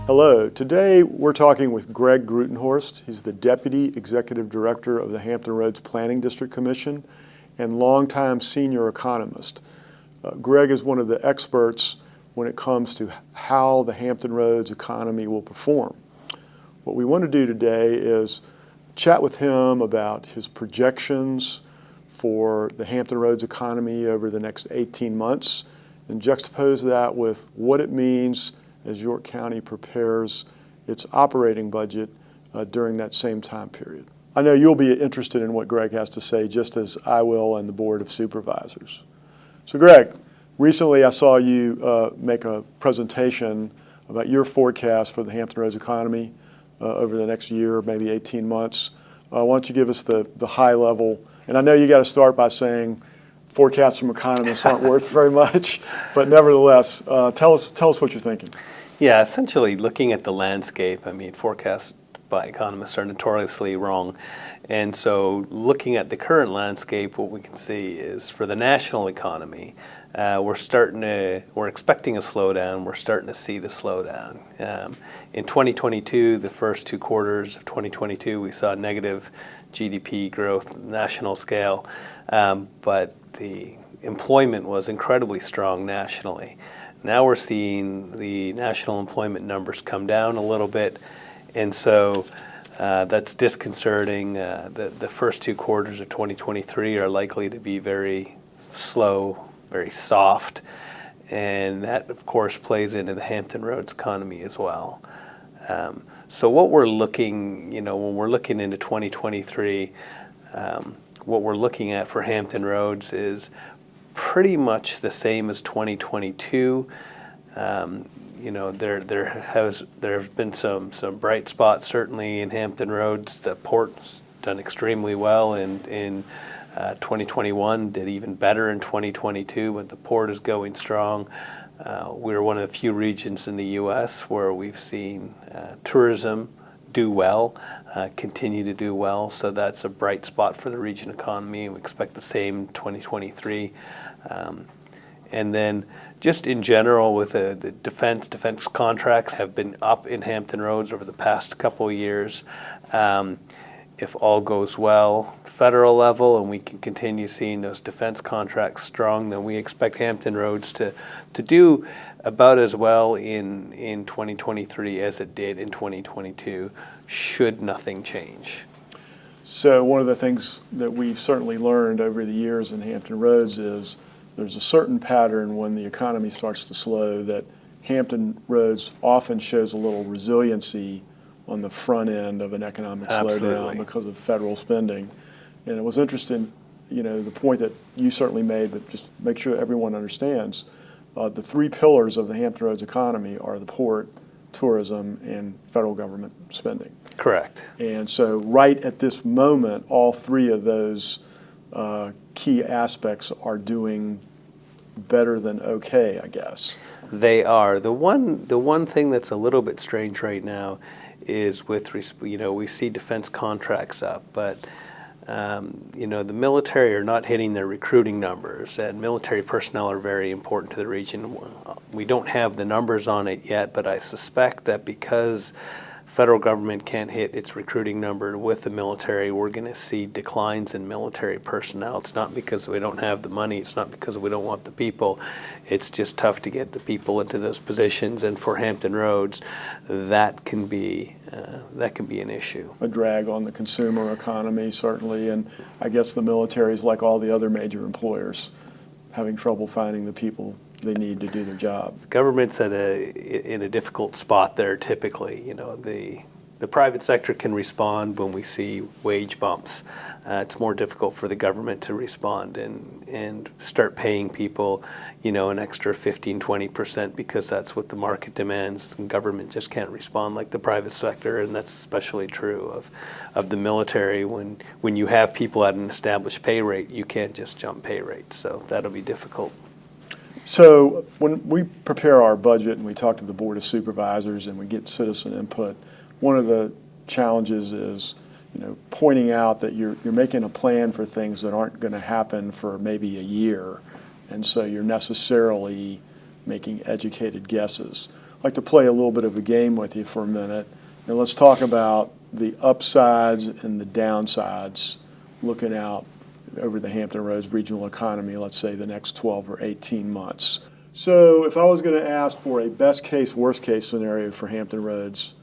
Hello, today we're talking with Greg Grootendorst. He's the Deputy Executive Director of the Hampton Roads Planning District Commission and longtime senior economist. Greg is one of the experts when it comes to how the Hampton Roads economy will perform. What we want to do today is chat with him about his projections for the Hampton Roads economy over the next 18 months and juxtapose that with what it means as York County prepares its operating budget during that same time period. I know you'll be interested in what Greg has to say, just as I will and the Board of Supervisors. So Greg, recently I saw you make a presentation about your forecast for the Hampton Roads economy over the next year, maybe 18 months. Why don't you give us the high level, and I know you got to start by saying forecasts from economists aren't worth very much, but nevertheless, tell us what you're thinking. Yeah, essentially looking at the landscape, I mean, forecasts by economists are notoriously wrong. And so looking at the current landscape, what we can see is for the national economy, we're expecting a slowdown. We're starting to see the slowdown. In 2022, the first 2 quarters of 2022, we saw negative GDP growth national scale, but the employment was incredibly strong nationally. Now we're seeing the national employment numbers come down a little bit, and so that's disconcerting. The first 2 quarters of 2023 are likely to be very slow, very soft, and that of course plays into the Hampton Roads economy as well. So what we're looking, when we're looking into 2023, what we're looking at for Hampton Roads is pretty much the same as 2022. There have been some bright spots certainly in Hampton Roads. The port's done extremely well in 2021, did even better in 2022, but the port is going strong. We're one of the few regions in the U.S. where we've seen tourism do well, continue to do well, so that's a bright spot for the region economy, and we expect the same in 2023. And then just in general with the defense contracts have been up in Hampton Roads over the past couple of years. If all goes well, federal level, and we can continue seeing those defense contracts strong, then we expect Hampton Roads to do about as well in 2023 as it did in 2022, should nothing change. So one of the things that we've certainly learned over the years in Hampton Roads is there's a certain pattern when the economy starts to slow that Hampton Roads often shows a little resiliency on the front end of an economic slowdown because of federal spending. And it was interesting, the point that you certainly made, but just make sure everyone understands, the 3 pillars of the Hampton Roads economy are the port, tourism, and federal government spending. Correct. And so right at this moment, all 3 of those key aspects are doing better than okay, I guess. They are. The one thing that's a little bit strange right now is we see defense contracts up, but the military are not hitting their recruiting numbers, and military personnel are very important to the region. We don't have the numbers on it yet, but I suspect that because federal government can't hit its recruiting number with the military, we're going to see declines in military personnel. It's not because we don't have the money. It's not because we don't want the people. It's just tough to get the people into those positions, and for Hampton Roads, that can be an issue. A drag on the consumer economy, certainly, and I guess the military is like all the other major employers, having trouble finding the people they need to do their job. The government's in a difficult spot there typically. The private sector can respond when we see wage bumps. It's more difficult for the government to respond and start paying people, an extra 15-20% because that's what the market demands. And government just can't respond like the private sector, and that's especially true of the military. When you have people at an established pay rate, you can't just jump pay rates, so that'll be difficult. So when we prepare our budget and we talk to the Board of Supervisors and we get citizen input, one of the challenges is, pointing out that you're making a plan for things that aren't going to happen for maybe a year, and so you're necessarily making educated guesses. like to play a little bit of a game with you for a minute, and let's talk about the upsides and the downsides looking out over the Hampton Roads regional economy, let's say the next 12 or 18 months. So if I was going to ask for a best case, worst case scenario for Hampton Roads,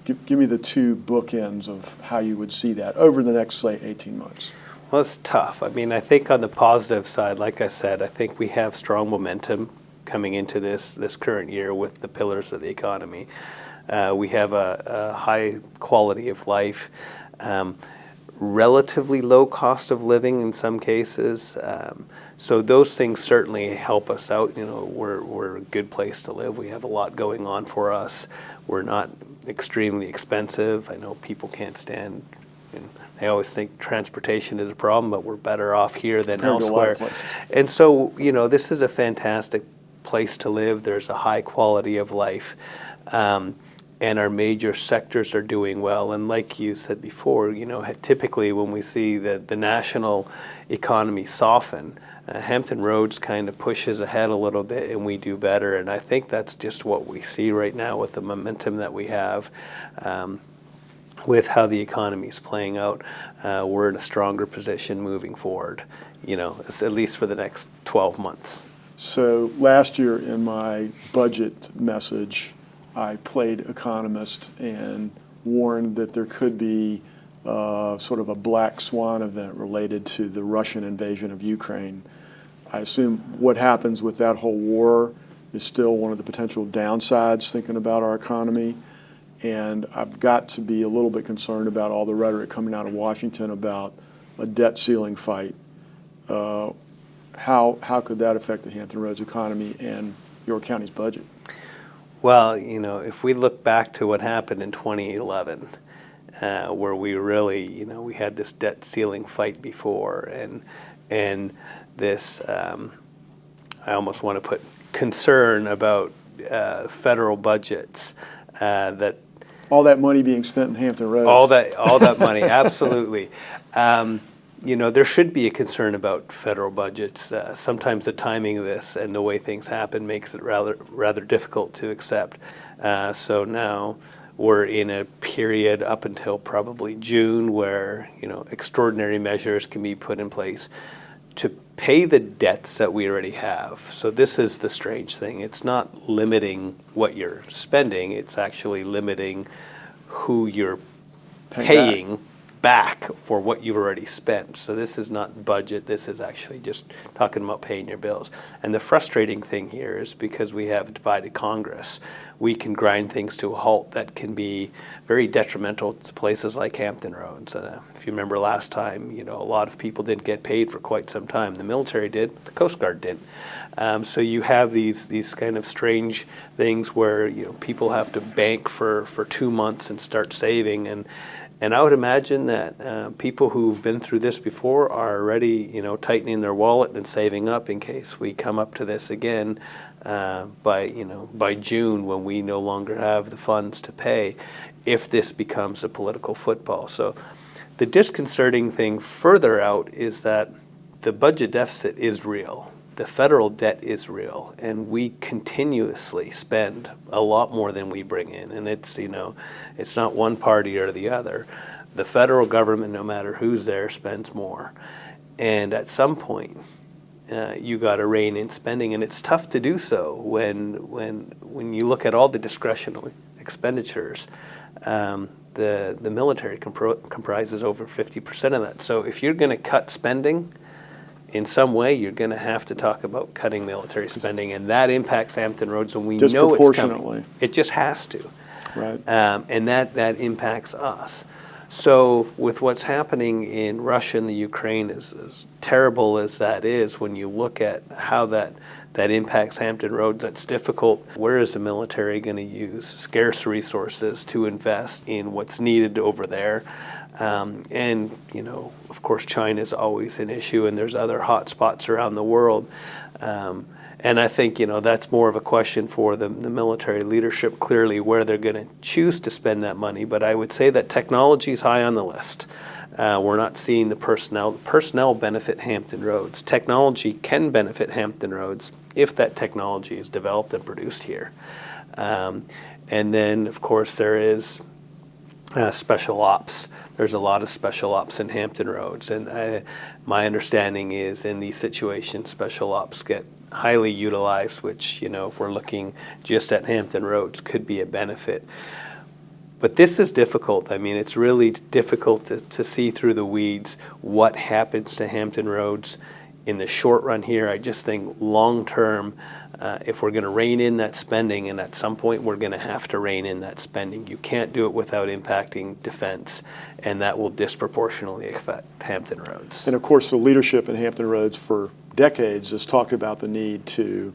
give me the two bookends of how you would see that over the next, say, 18 months. Well, it's tough. I mean, I think on the positive side, like I said, I think we have strong momentum coming into this current year with the pillars of the economy. We have a high quality of life, relatively low cost of living in some cases. So those things certainly help us out. You know, we're a good place to live. We have a lot going on for us. We're not extremely expensive. I know people can't stand, they always think transportation is a problem, but we're better off here than elsewhere. And so, you know, this is a fantastic place to live. There's a high quality of life. And our major sectors are doing well. And like you said before, you know, typically when we see the national economy soften, Hampton Roads kind of pushes ahead a little bit and we do better. And I think that's just what we see right now with the momentum that we have, with how the economy is playing out. We're in a stronger position moving forward, you know, at least for the next 12 months. So last year in my budget message, I played economist and warned that there could be sort of a black swan event related to the Russian invasion of Ukraine. I assume what happens with that whole war is still one of the potential downsides thinking about our economy. And I've got to be a little bit concerned about all the rhetoric coming out of Washington about a debt ceiling fight. How could that affect the Hampton Roads economy and York County's budget? Well, you know, if we look back to what happened in 2011, where we really, you know, we had this debt ceiling fight before, and this, I almost want to put concern about federal budgets, that all that money being spent in Hampton Roads. All that money, absolutely. You know, there should be a concern about federal budgets. Sometimes the timing of this and the way things happen makes it rather difficult to accept. So now we're in a period up until probably June where, you know, extraordinary measures can be put in place to pay the debts that we already have. So this is the strange thing. It's not limiting what you're spending. It's actually limiting who you're paying back for what you've already spent. So this is not budget, this is actually just talking about paying your bills. And the frustrating thing here is because we have a divided Congress, we can grind things to a halt that can be very detrimental to places like Hampton Roads. If you remember last time, you know, a lot of people didn't get paid for quite some time. The military did, the Coast Guard didn't. So you have these kind of strange things where, you know, people have to bank for 2 months and start saving. And I would imagine that people who've been through this before are already, you know, tightening their wallet and saving up in case we come up to this again by June when we no longer have the funds to pay, if this becomes a political football. So the disconcerting thing further out is that the budget deficit is real. The federal debt is real, and we continuously spend a lot more than we bring in. And it's, you know, it's not one party or the other. The federal government, no matter who's there, spends more. And at some point, you got to rein in spending, and it's tough to do so when you look at all the discretionary expenditures. The military comprises over 50% of that. So if you're going to cut spending, in some way, you're going to have to talk about cutting military spending, and that impacts Hampton Roads, and we know it's coming. It just has to. Right. And that impacts us. So with what's happening in Russia and the Ukraine, as terrible as that is, when you look at how that impacts Hampton Roads, that's difficult. Where is the military going to use scarce resources to invest in what's needed over there? And, you know, of course, China is always an issue, and there's other hot spots around the world. And I think, you know, that's more of a question for the military leadership, clearly, where they're going to choose to spend that money. But I would say that technology is high on the list. We're not seeing the personnel. The personnel benefit Hampton Roads. Technology can benefit Hampton Roads if that technology is developed and produced here. And then, of course, there is special ops. There's a lot of special ops in Hampton Roads, and my understanding is in these situations, special ops get highly utilized, which, if we're looking just at Hampton Roads, could be a benefit. But this is difficult. I mean, it's really difficult to see through the weeds what happens to Hampton Roads in the short run here. I just think long term, if we're going to rein in that spending, and at some point we're going to have to rein in that spending, you can't do it without impacting defense, and that will disproportionately affect Hampton Roads. And of course, the leadership in Hampton Roads for decades has talked about the need to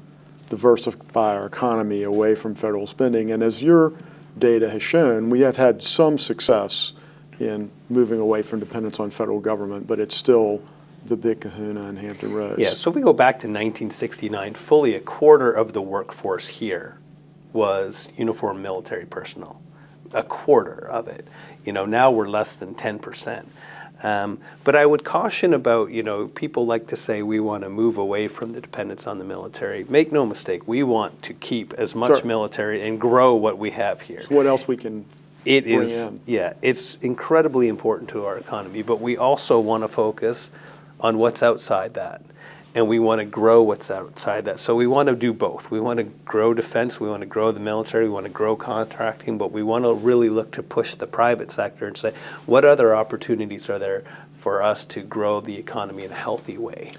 diversify our economy away from federal spending. And as your data has shown, we have had some success in moving away from dependence on federal government, but it's still the big kahuna in Hampton Roads. Yeah, so if we go back to 1969, fully a quarter of the workforce here was uniformed military personnel. A quarter of it. Now we're less than 10%. But I would caution about, people like to say we want to move away from the dependence on the military. Make no mistake, we want to keep as much military and grow what we have here. So what else we can bring in? Yeah, it's incredibly important to our economy, but we also want to focus on what's outside that. And we want to grow what's outside that. So we want to do both. We want to grow defense, we want to grow the military, we want to grow contracting, but we want to really look to push the private sector and say, what other opportunities are there for us to grow the economy in a healthy way?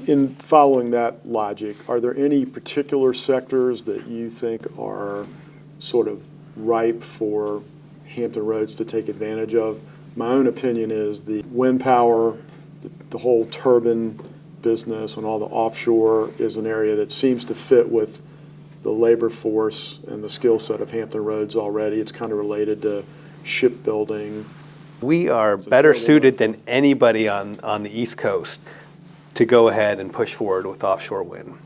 In following that logic, are there any particular sectors that you think are sort of ripe for Hampton Roads to take advantage of? My own opinion is the wind power, the whole turbine business and all the offshore is an area that seems to fit with the labor force and the skill set of Hampton Roads already. It's kind of related to shipbuilding. We are better suited than anybody on the East Coast to go ahead and push forward with offshore wind.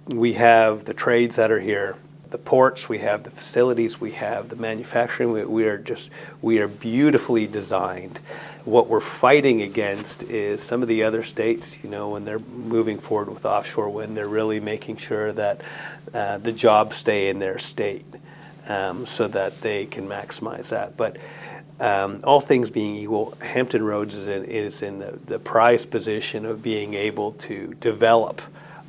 We have the trades that are here, the ports, we have the facilities, we have the manufacturing. We are beautifully designed. What we're fighting against is some of the other states, when they're moving forward with offshore wind, they're really making sure that the jobs stay in their state so that they can maximize that. But all things being equal, Hampton Roads is in the prized position of being able to develop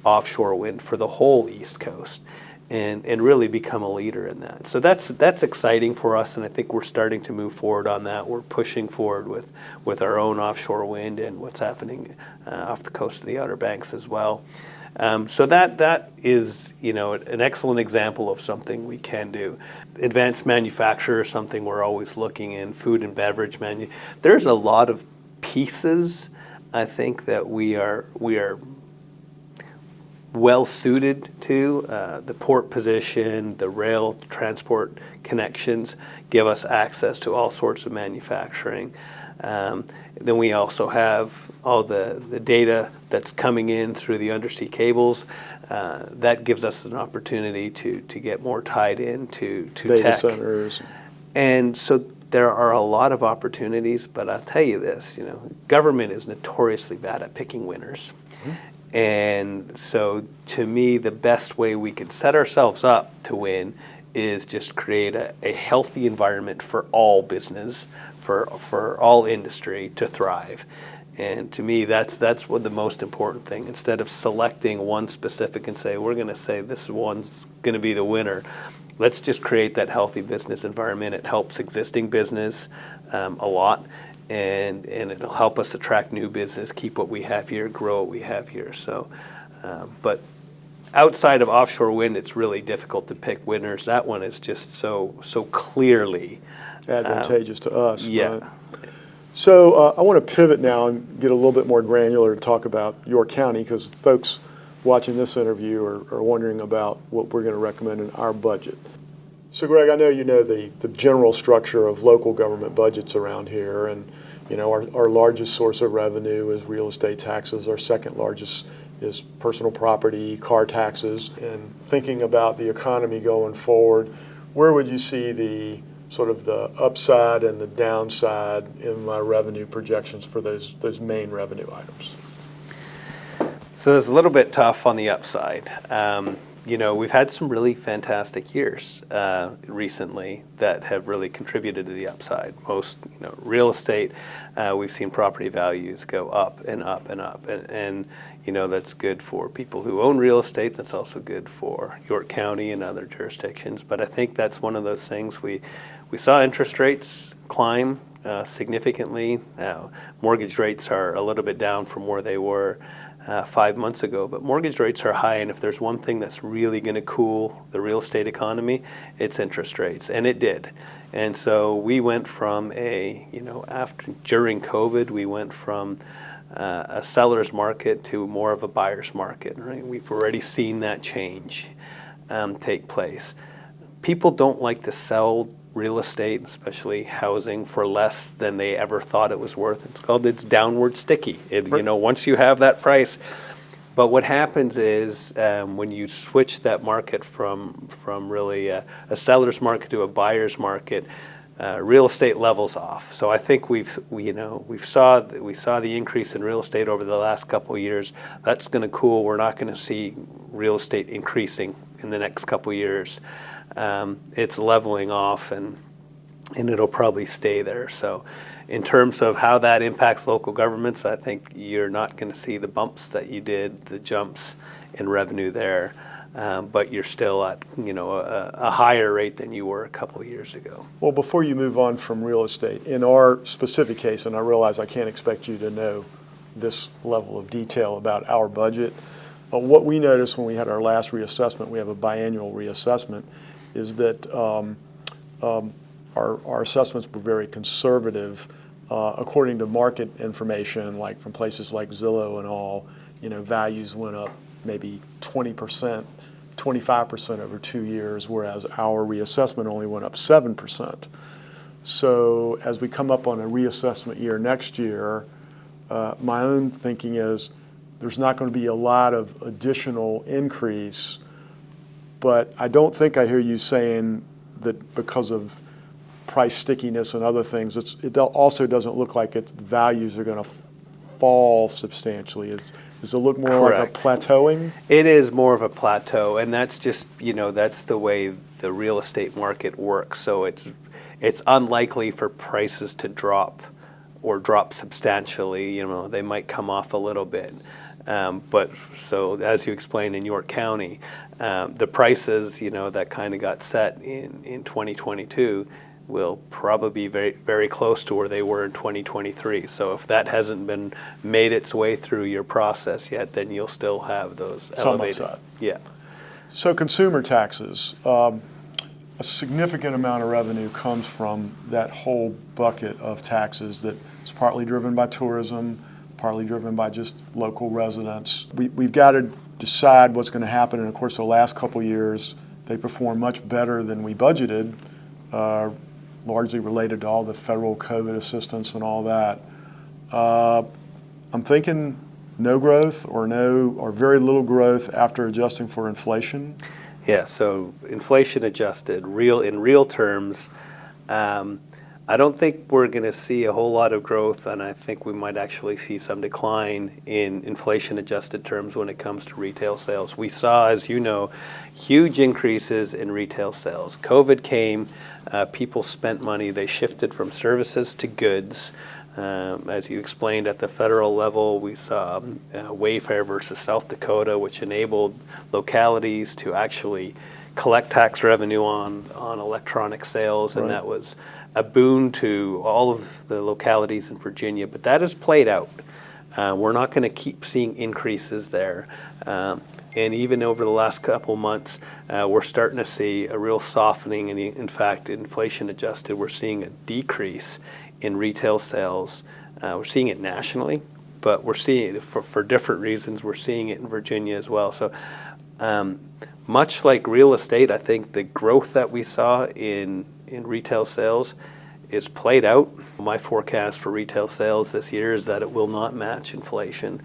offshore wind for the whole East Coast and really become a leader in that. So that's exciting for us, and I think we're starting to move forward on that. We're pushing forward with our own offshore wind and what's happening off the coast of the Outer Banks as well. So that is an excellent example of something we can do. Advanced manufacture is something we're always looking in. Food and beverage there's a lot of pieces I think that we are well suited to. The port position, the rail transport connections give us access to all sorts of manufacturing. Then we also have all the data that's coming in through the undersea cables. That gives us an opportunity to get more tied into data tech. Centers. And so there are a lot of opportunities, but I'll tell you this, government is notoriously bad at picking winners. Mm-hmm. And so to me, the best way we can set ourselves up to win is just create a healthy environment for all business, for all industry to thrive. And to me, that's what the most important thing. Instead of selecting one specific and say, we're going to say this one's going to be the winner, let's just create that healthy business environment. It helps existing business a lot. And it'll help us attract new business, keep what we have here, grow what we have here. So, but outside of offshore wind, it's really difficult to pick winners. That one is just so clearly advantageous to us. Yeah. Right? So I want to pivot now and get a little bit more granular to talk about York County, because folks watching this interview are wondering about what we're going to recommend in our budget. So Greg, I know you know the general structure of local government budgets around here, and our largest source of revenue is real estate taxes. Our second largest is personal property, car taxes. And thinking about the economy going forward, where would you see the sort of the upside and the downside in my revenue projections for those main revenue items? So it's a little bit tough on the upside. we've had some really fantastic years recently that have really contributed to the upside. Most, real estate, we've seen property values go up and up and up. And that's good for people who own real estate. That's also good for York County and other jurisdictions. But I think that's one of those things. We saw interest rates climb significantly. Mortgage rates are a little bit down from where they were 5 months ago, but mortgage rates are high, and if there's one thing that's really going to cool the real estate economy, it's interest rates, and it did. And so we went from during COVID, we went from a seller's market to more of a buyer's market, right? We've already seen that change take place. People don't like to sell real estate, especially housing, for less than they ever thought it was worth. It's downward sticky. Once you have that price. But what happens is when you switch that market from really a seller's market to a buyer's market, real estate levels off. So I think we saw the increase in real estate over the last couple of years. That's going to cool. We're not going to see real estate increasing in the next couple of years. It's leveling off, and it'll probably stay there. So in terms of how that impacts local governments, I think you're not going to see the bumps that you did, the jumps in revenue there, but you're still at a higher rate than you were a couple of years ago. Well, before you move on from real estate, in our specific case, and I realize I can't expect you to know this level of detail about our budget, but what we noticed when we had our last reassessment, we have a biannual reassessment, is that our assessments were very conservative. According to market information, like from places like Zillow and all, values went up maybe 20%, 25% over 2 years, whereas our reassessment only went up 7%. So as we come up on a reassessment year next year, my own thinking is there's not going to be a lot of additional increase. But I don't think I hear you saying that because of price stickiness and other things, it also doesn't look like values are going to fall substantially. Does it look more Correct. like a plateauing? It is more of a plateau, and that's just, that's the way the real estate market works. So it's unlikely for prices to drop or drop substantially. They might come off a little bit. But so as you explained in York County, the prices, that kind of got set in 2022 will probably be very, very close to where they were in 2023. So if that hasn't been made its way through your process yet, then you'll still have those elevated. Some upside. Yeah. So consumer taxes, a significant amount of revenue comes from that whole bucket of taxes that is partly driven by tourism, partly driven by just local residents. We've got to decide what's going to happen. And of course, the last couple of years, they performed much better than we budgeted, largely related to all the federal COVID assistance and all that. I'm thinking no growth or very little growth after adjusting for inflation. Yeah, so inflation adjusted, in real terms, I don't think we're going to see a whole lot of growth, and I think we might actually see some decline in inflation-adjusted terms when it comes to retail sales. We saw, as you know, huge increases in retail sales. COVID came, people spent money, they shifted from services to goods. As you explained, at the federal level, we saw Wayfair versus South Dakota, which enabled localities to actually collect tax revenue on electronic sales, and that was a boon to all of the localities in Virginia. But that has played out. We're not going to keep seeing increases there. And even over the last couple months, we're starting to see a real softening. And in fact, inflation adjusted, we're seeing a decrease in retail sales. We're seeing it nationally, but we're seeing it for different reasons. We're seeing it in Virginia as well. So much like real estate, I think the growth that we saw in retail sales is played out. My forecast for retail sales this year is that it will not match inflation.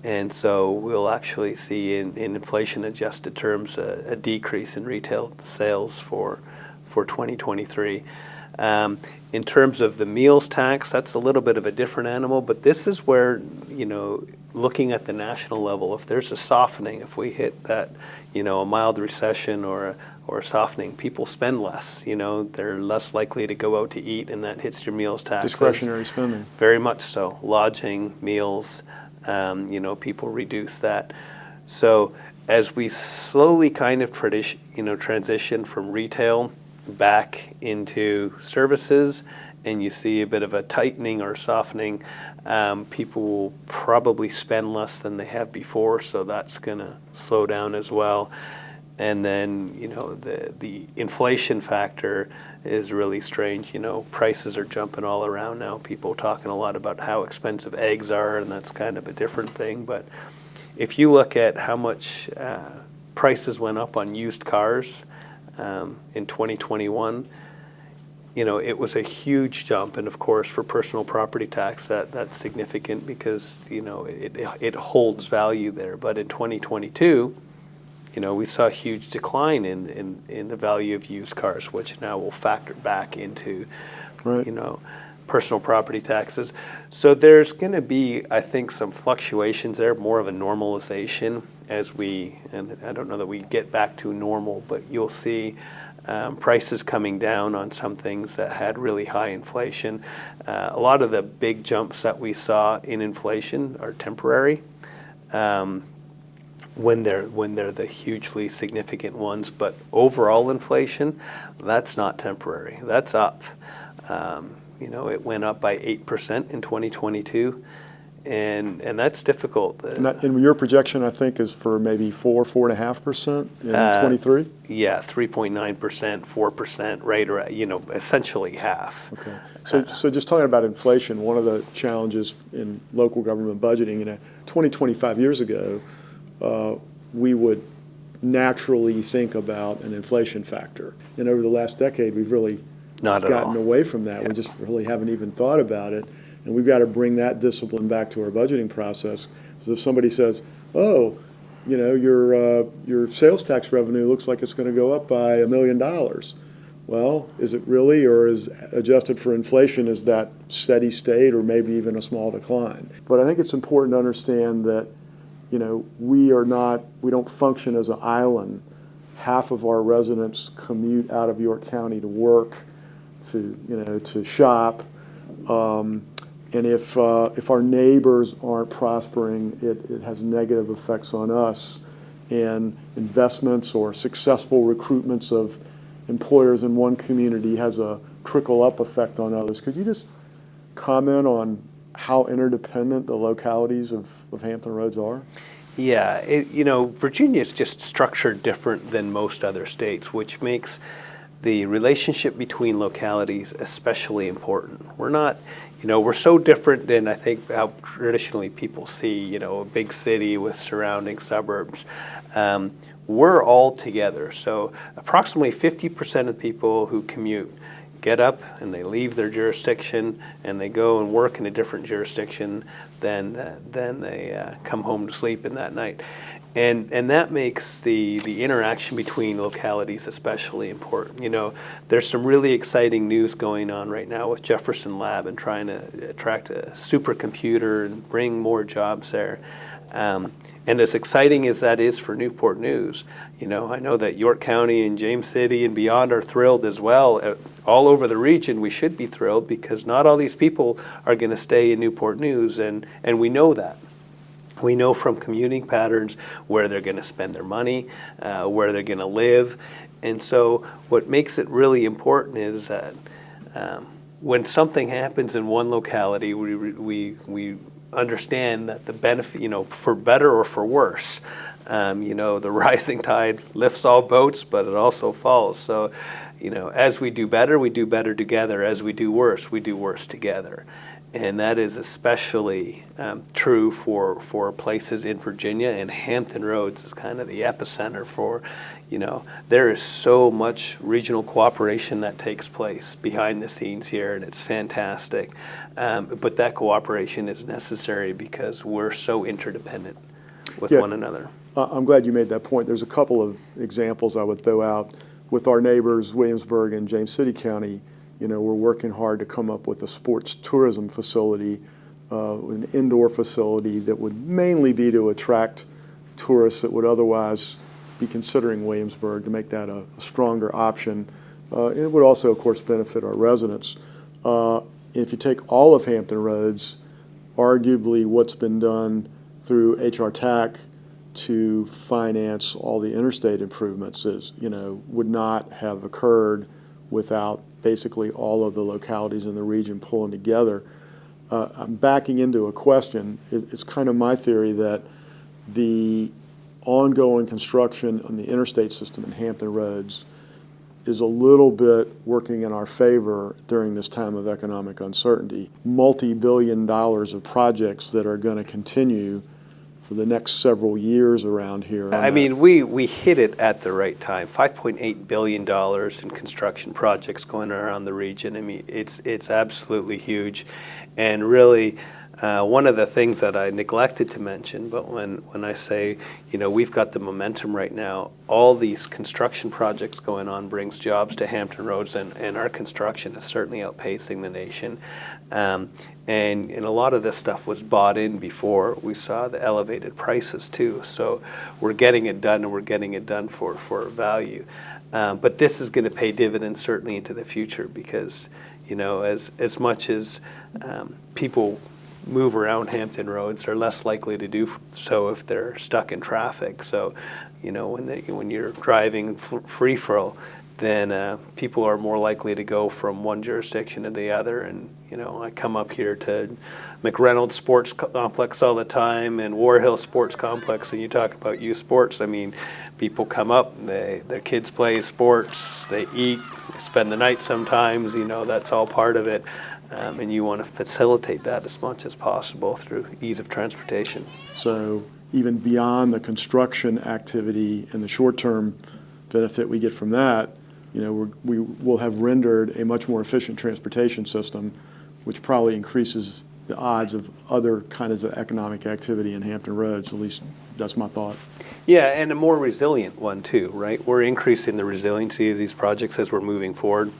And so we'll actually see in inflation-adjusted terms a decrease in retail sales for 2023. In terms of the meals tax, that's a little bit of a different animal, but this is where, looking at the national level, if there's a softening, if we hit that, a mild recession or a softening, people spend less. They're less likely to go out to eat, and that hits your meals tax. Discretionary spending. Very much so. Lodging, meals, people reduce that. So as we slowly kind of transition from retail back into services, and you see a bit of a tightening or softening, people will probably spend less than they have before, so that's going to slow down as well. And then, the inflation factor is really strange. Prices are jumping all around now. People talking a lot about how expensive eggs are, and that's kind of a different thing. But if you look at how much prices went up on used cars in 2021, it was a huge jump. And of course, for personal property tax, that's significant because, it holds value there. But in 2022, we saw a huge decline in the value of used cars, which now will factor back into, right. Personal property taxes. So there's going to be, I think, some fluctuations there, more of a normalization and I don't know that we get back to normal, but you'll see prices coming down on some things that had really high inflation. A lot of the big jumps that we saw in inflation are temporary. When they're the hugely significant ones, but overall inflation, that's not temporary. That's up. It went up by 8% in 2022, and that's difficult. And your projection, I think, is for maybe 4.5% in 23? Yeah, 3.9%, 4%, right around, essentially half. Okay. So just talking about inflation, one of the challenges in local government budgeting, 25 years ago, we would naturally think about an inflation factor. And over the last decade, we've really gotten away from that. Yeah. We just really haven't even thought about it. And we've got to bring that discipline back to our budgeting process. So if somebody says, oh, your sales tax revenue looks like it's going to go up by $1 million. Well, is it really, or is adjusted for inflation, is that steady state or maybe even a small decline? But I think it's important to understand that we don't function as an island. Half of our residents commute out of York County to work, to shop. And if our neighbors aren't prospering, it has negative effects on us. And investments or successful recruitments of employers in one community has a trickle-up effect on others. Could you just comment on how interdependent the localities of Hampton Roads are? Yeah, Virginia is just structured different than most other states, which makes the relationship between localities especially important. We're not, we're so different than I think how traditionally people see, a big city with surrounding suburbs. We're all together. So approximately 50% of people who commute get up and they leave their jurisdiction and they go and work in a different jurisdiction, then they come home to sleep in that night. And that makes the interaction between localities especially important. There's some really exciting news going on right now with Jefferson Lab and trying to attract a supercomputer and bring more jobs there. And as exciting as that is for Newport News, I know that York County and James City and beyond are thrilled as well. All over the region, we should be thrilled because not all these people are going to stay in Newport News, and we know that. We know from commuting patterns where they're going to spend their money, where they're going to live. And so what makes it really important is that when something happens in one locality, we understand that the benefit, for better or for worse, the rising tide lifts all boats, but it also falls. So, as we do better together. As we do worse together. And that is especially true for places in Virginia, and Hampton Roads is kind of the epicenter for, there is so much regional cooperation that takes place behind the scenes here, and it's fantastic. But that cooperation is necessary because we're so interdependent with one another. I'm glad you made that point. There's a couple of examples I would throw out with our neighbors, Williamsburg and James City County. we're working hard to come up with a sports tourism facility, an indoor facility that would mainly be to attract tourists that would otherwise be considering Williamsburg, to make that a stronger option. It would also, of course, benefit our residents. If you take all of Hampton Roads, arguably what's been done through HR TAC to finance all the interstate improvements would not have occurred without basically all of the localities in the region pulling together. I'm backing into a question. It's kind of my theory that the ongoing construction on the interstate system in Hampton Roads is a little bit working in our favor during this time of economic uncertainty. Multi-billion dollars of projects that are going to continue for the next several years around here. I mean, we hit it at the right time. $5.8 billion in construction projects going around the region. I mean, it's absolutely huge. And really, one of the things that I neglected to mention, but when I say, we've got the momentum right now, all these construction projects going on brings jobs to Hampton Roads, and our construction is certainly outpacing the nation. And a lot of this stuff was bought in before we saw the elevated prices too. So we're getting it done, and we're getting it done for value. But this is going to pay dividends certainly into the future, because as much as people move around Hampton Roads, they're less likely to do so if they're stuck in traffic. So, when you're driving free-for-all, then people are more likely to go from one jurisdiction to the other. And, I come up here to McReynolds Sports Complex all the time, and War Hill Sports Complex, and you talk about youth sports. I mean, people come up, their kids play sports, they eat, they spend the night sometimes, that's all part of it. And you want to facilitate that as much as possible through ease of transportation. So even beyond the construction activity and the short-term benefit we get from that, we will have rendered a much more efficient transportation system, which probably increases the odds of other kinds of economic activity in Hampton Roads. At least that's my thought. Yeah, and a more resilient one too, right? We're increasing the resiliency of these projects as we're moving forward,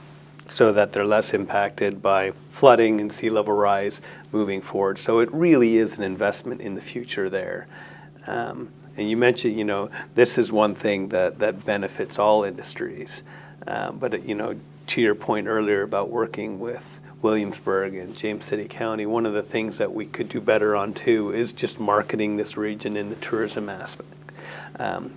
so that they're less impacted by flooding and sea level rise moving forward. So it really is an investment in the future there. And you mentioned, this is one thing that benefits all industries. But, to your point earlier about working with Williamsburg and James City County, one of the things that we could do better on too is just marketing this region in the tourism aspect.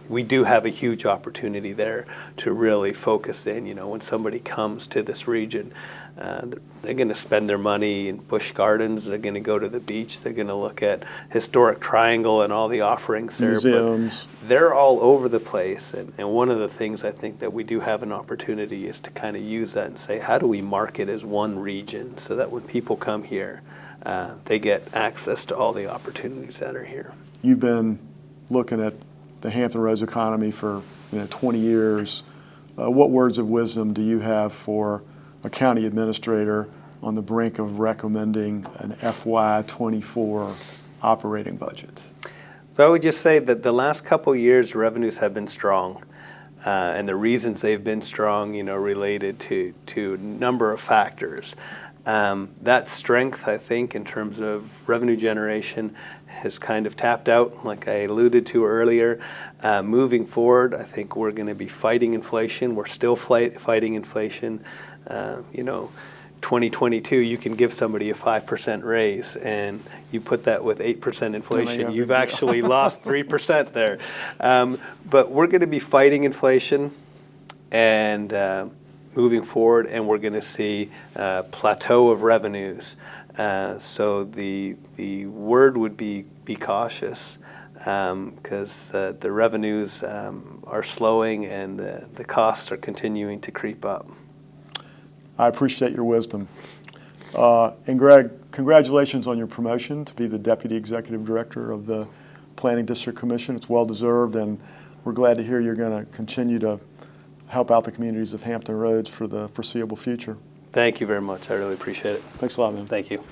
We do have a huge opportunity there to really focus in. When somebody comes to this region, they're going to spend their money in Busch Gardens, they're going to go to the beach, they're going to look at Historic Triangle and all the offerings there. Museums. But they're all over the place, and one of the things I think that we do have an opportunity is to kind of use that and say, how do we market as one region so that when people come here, they get access to all the opportunities that are here. You've been looking at the Hampton Roads economy for 20 years. What words of wisdom do you have for a county administrator on the brink of recommending an FY24 operating budget? So I would just say that the last couple of years revenues have been strong, and the reasons they've been strong, related to a number of factors. That strength, I think, in terms of revenue generation has kind of tapped out, like I alluded to earlier. Moving forward, I think we're going to be fighting inflation. We're still fighting inflation. 2022, you can give somebody a 5% raise, and you put that with 8% inflation, you've actually lost 3% there. But we're going to be fighting inflation and moving forward, and we're going to see a plateau of revenues. So the word would be cautious, because the revenues are slowing and the costs are continuing to creep up. I appreciate your wisdom. And Greg, congratulations on your promotion to be the Deputy Executive Director of the Planning District Commission. It's well deserved, and we're glad to hear you're going to continue to help out the communities of Hampton Roads for the foreseeable future. Thank you very much. I really appreciate it. Thanks a lot, man. Thank you.